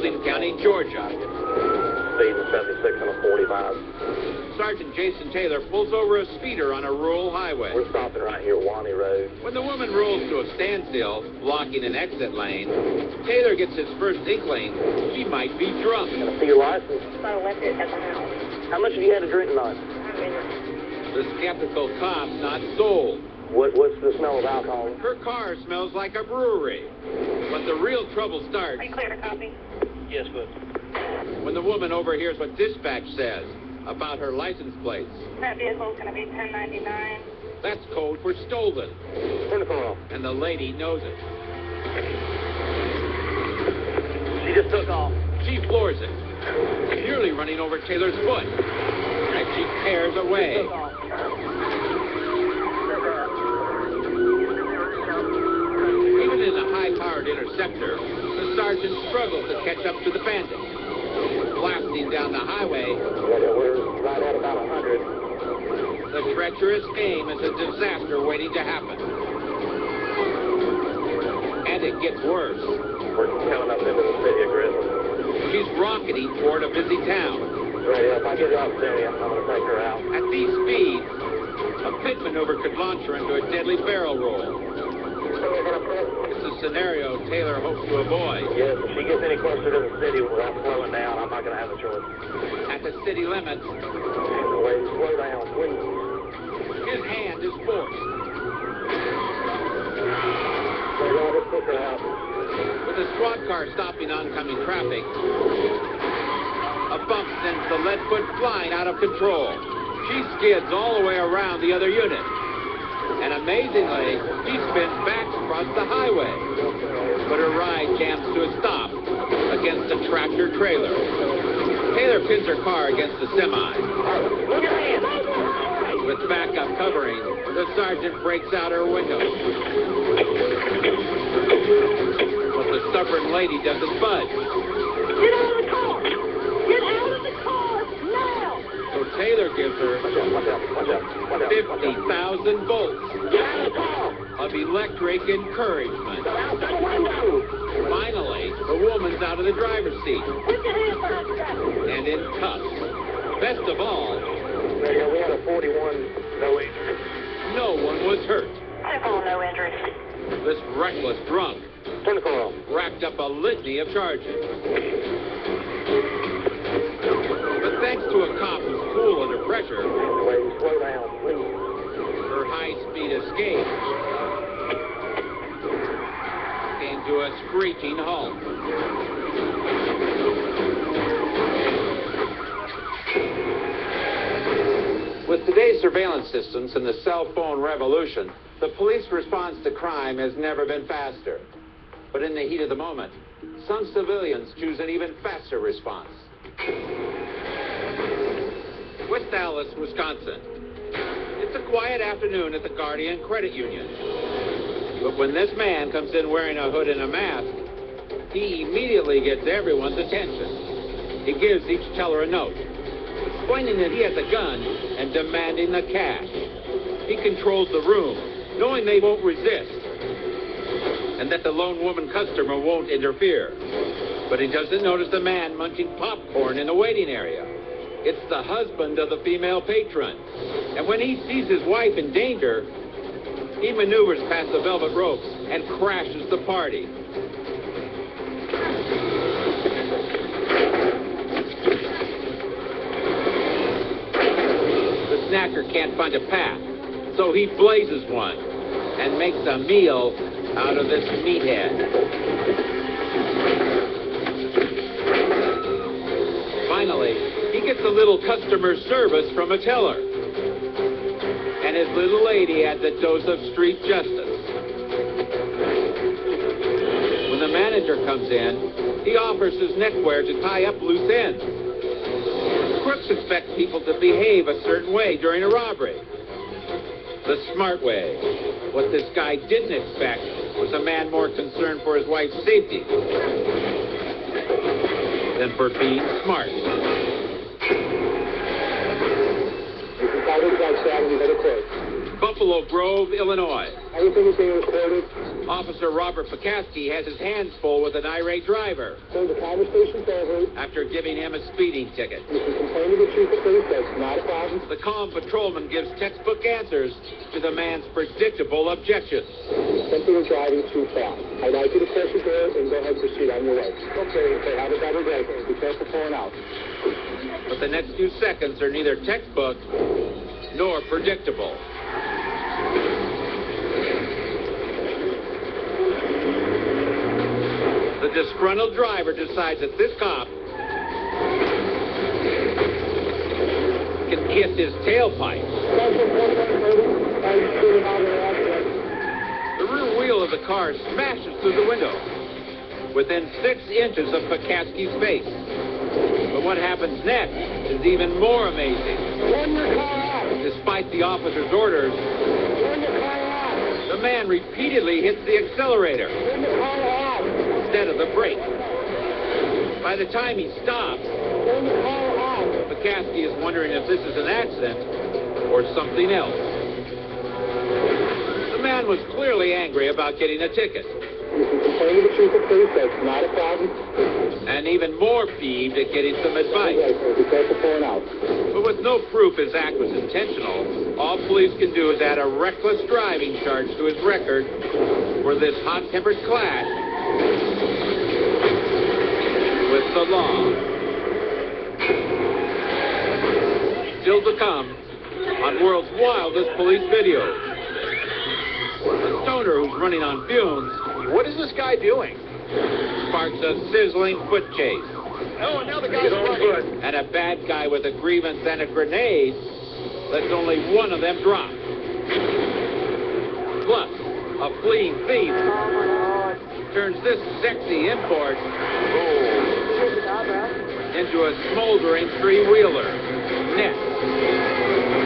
Spalding County, Georgia. Speed of 76 and a 45. Sergeant Jason Taylor pulls over a speeder on a rural highway. We're stopping right here at Wani Road. When the woman rolls to a standstill, blocking an exit lane, Taylor gets his first inkling she might be drunk. Can I see your license? I left it at the house. How much have you had to drink tonight? The skeptical cop's not sold. What's the smell of alcohol? Her car smells like a brewery. But the real trouble starts Are you clear to copy? Yes, but when the woman overhears what dispatch says about her license plates. That vehicle's going to be 1099. That's code for stolen. turn the car off. And the lady knows it. She just took off. She floors it, nearly running over Taylor's foot as she tears away. Even in a high-powered interceptor, the sergeant struggles to catch up to the bandit. Blasting down the highway, We're right at about 100. the treacherous aim is a disaster waiting to happen. And it gets worse. We're coming up into the city of Grizzly. She's rocketing toward a busy town. Right, if I get the opportunity, I'm going to take her out. At these speeds, a pit maneuver could launch her into a deadly barrel roll. It's a scenario Taylor hopes to avoid. Yes, if she gets any closer to the city without slowing down, I'm not going to have a choice. At the city limits, Wait, slow down, please. his hand is forced. So y'all just took her out. With the squad car stopping oncoming traffic, a bump sends the lead foot flying out of control. She skids all the way around the other unit. And amazingly, she spins back across the highway. But her ride jams to a stop against a tractor trailer. Taylor pins her car against the semi. Look at him! With backup covering, the sergeant breaks out her window. But the stubborn lady doesn't budge. Get out of the car! Get out of the car now! So Taylor gives her Watch out, watch out, watch out. 50,000 volts Get out of the car! of electric encouragement. Get out the window! Finally, the woman's out of the driver's seat Put your hands behind your back! and in cuffs. Best of all, Yeah, we had a 41, no injuries. no one was hurt. Simple, no injuries. This reckless drunk Turn the car off. racked up a litany of charges. But thanks to a cop who's cool under pressure, Wait, slow down, please. her high-speed escape came to a screeching halt. With today's surveillance systems and the cell phone revolution, the police response to crime has never been faster. But in the heat of the moment, some civilians choose an even faster response. West Allis, Wisconsin. It's a quiet afternoon at the Guardian Credit Union. But when this man comes in wearing a hood and a mask, he immediately gets everyone's attention. He gives each teller a note, explaining that he has a gun and demanding the cash. He controls the room, knowing they won't resist, and that the lone woman customer won't interfere. But he doesn't notice the man munching popcorn in the waiting area. It's the husband of the female patron. And when he sees his wife in danger, he maneuvers past the velvet ropes and crashes the party. The snacker can't find a path, so he blazes one and makes a meal out of this meathead. Finally, he gets a little customer service from a teller. And his little lady adds a dose of street justice. When the manager comes in, he offers his neckwear to tie up loose ends. Crooks expect people to behave a certain way during a robbery. The smart way. What this guy didn't expect was a man more concerned for his wife's safety than for being smart. You can call these guys out and you better close. Buffalo Grove, Illinois. Everything is being recorded. Officer Robert Pekaski has his hands full with an irate driver So the conversation's over. after giving him a speeding ticket. You can complain to the chief of police. That's not a problem. The calm patrolman gives textbook answers to the man's predictable objections. Simply were driving too fast. I'd like you to close your door and go ahead and proceed on your way. Okay, have a better day. Be careful pulling out. But the next few seconds are neither textbook nor predictable. The disgruntled driver decides that this cop can kiss his tailpipe. The rear wheel of the car smashes through the window within 6 inches of Pekaski's face. But what happens next is even more amazing. Turn your car off. Despite the officer's orders, Turn your car off. the man repeatedly hits the accelerator Turn your car off. instead of the brake. By the time he stops, Turn your car off. Pekaski is wondering if this is an accident or something else. The man was clearly angry about getting a ticket, You can complain to the chief of police. That's not a problem. and even more peeved at getting some advice. Be careful pulling out. But with no proof his act was intentional, all police can do is add a reckless driving charge to his record for this hot-tempered clash with the law. Still to come on World's Wildest Police Videos. A stoner who's running on fumes. What is this guy doing? Sparks a sizzling foot chase. Oh, now the guy's running. And a bad guy with a grievance and a grenade lets only one of them drop. Plus, a fleeing thief turns this sexy import into a smoldering three-wheeler. Next.